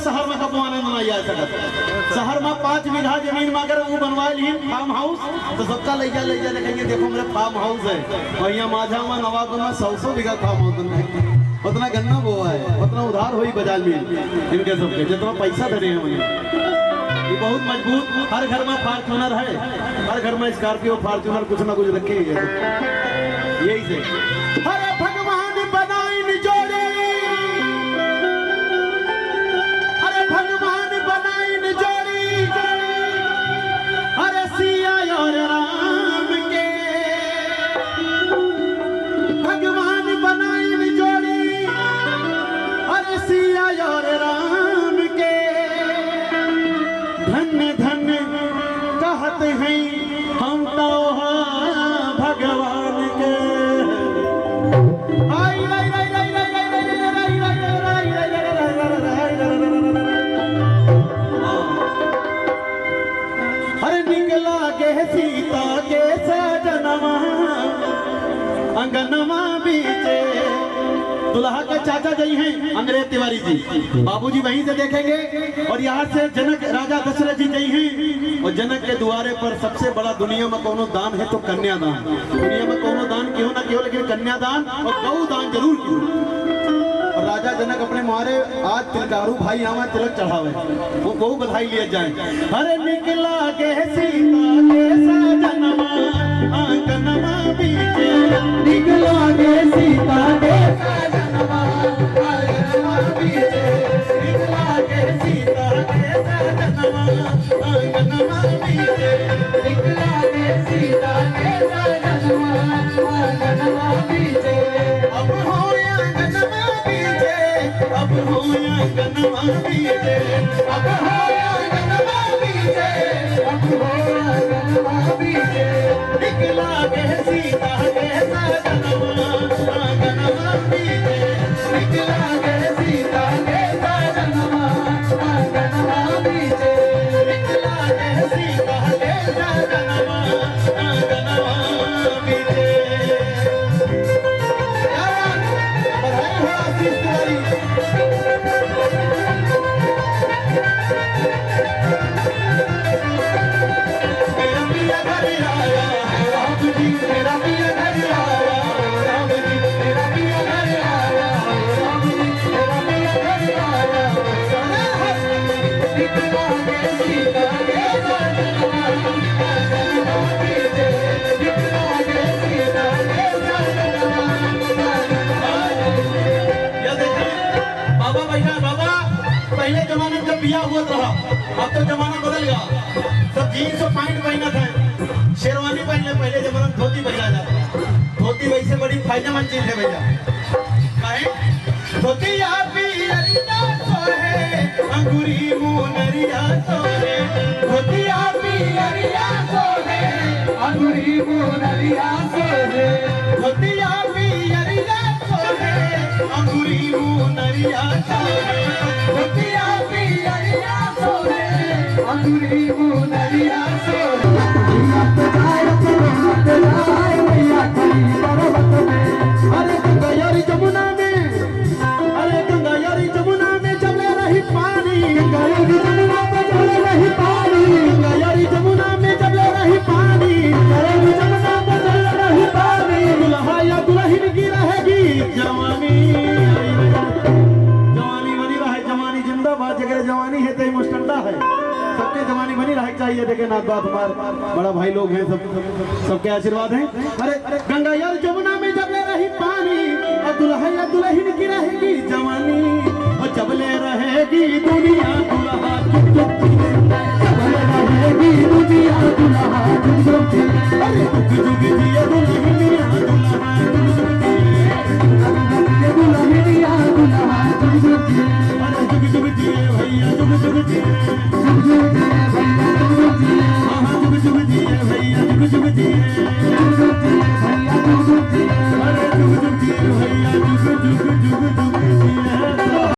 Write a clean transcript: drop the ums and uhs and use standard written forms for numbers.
शहर में कब आनंद नहीं आ सकता। शहर में 5 बीघा जमीन में अगर वो बनवा ली फार्म हाउस तो सबका ले जा देखेंगे देखो मेरे फार्म हाउस है। और यहाँ माझा में नवागो में 100 बीघा फार्म हाउस है, उतना गन्ना बोआ है, उतना उधार हुई बाजार में इनके सबके जितना पैसा धरे हैं उन्हें। ये बहुत मजबूत, हर घर में फॉर्च्यूनर है, हर घर में स्कॉर्पियो फॉर्च्यूनर कुछ ना कुछ रखे ही है। यही से हरे भगवान बनाई जोड़ी, हरे भगवान बनाई जोड़ी, हरे सिया और राम के भगवान बनाई जोड़ी, हरे सिया और राम के धन्य धन्य कहते हैं हम तो भगवान के। अरे निकला के सीता के सजनवा अंगनमा बीचे। दुल्हा के चाचा जी हैं अंग्रेज तिवारी जी, बाबूजी वहीं से देखेंगे। और यहाँ से जनक राजा दशरथ जी गई हैं। और जनक के द्वारे पर सबसे बड़ा दुनिया में कोनो दान है तो कन्यादान। दुनिया में कोनो दान क्यों ना क्यों, लेकिन कन्यादान और गौ दान जरूर क्यों। और राजा जनक अपने मारे आज तिलकारू भाई आवा तिलक चढ़ावे, वो गौ बधाई लिए जाए। अरे निकला के सीता के सजनवा आंगनमा बीचे, निकला के सीता के सजनवा आंगनमा बीचे, निकला के सीता के सजनवा आंगनमा बीचे, निकला के सीता के सजनवा आंगनमा बीचे। अब हो आंगनमा बीचे, अब हो आंगनमा बीचे, अब हो आंगनमा बीचे, अब हो आंगनमा बीचे। निकला के सीता के सजनवा आंगनमा बीचे, निकला के सीता के सजनवा आंगनमा बीचे, निकला के सीता के सजनवा आंगनमा बीचे। बधाई हो आशीष तिवारी। मेरा पिया घर आया है राम जी, मेरा पिया घर आया है राम जी, मेरा पिया घर आया है राम जी, मेरा पिया घर आया है। निकला के सीता के सजनवा आंगनमा बीचे, निकला के सीता के सजनवा आंगनमा बीचे। ये देखिए बाबा भैया, बाबा पहले जमाने में जब बियाह हुआ था, अब तो जमाना बदल गया। सब जीन्स और पैंट पहना था, शेरवानी पहनले। पहले जमाने में धोती पहना जाता, धोती वैसे बड़ी फायदेमंद चीज है भैया। काहे धोती आप पियरिया सोहे, अंगूरी मुनरिया सोहे, धोती आप पियरिया सोहे, अंगूरी मुनरिया सोहे, धोती आप पियरिया सोहे, अंगूरी मुनरिया सोहे, धोती आप पियरिया सोहे, अंगूरी मुनरिया सोहे। अरे गंगा यारी जमुना में, अरे गंगा यारी जमुना में चले रही पानी, गंगा यारी जमुना में चले रही पानी, गंगा यारी जमुना में चले रही पानी, गंगा यारी जमुना में चले रही पानी। दुल्हा या दुल्हन की रहेगी जवानी, जवानी बनी रहे, जवानी जिंदाबाद। जगह जवानी है तो मुस्टंडा है, सबके जवानी बनी रहनी चाहिए। देखे नाथ बात हमारे बड़ा भाई लोग हैं, सबके आशीर्वाद हैं। अरे गंगा यार जमुना में जब ले रही पानी, और दुल्हा या दुल्हन की रहेगी जवानी। और जब ले रहेगी दुनिया दुल्हा चुप चुप, जब ले रहेगी दुनिया दुल्हा चुप चुप। अरे जुग जुग जिए दुल्हनिया दुल्हा चुप चुप, दुल्हनिया दुल्हा चुप चुप। अरे जुग जुग जिए भैया जुग जुग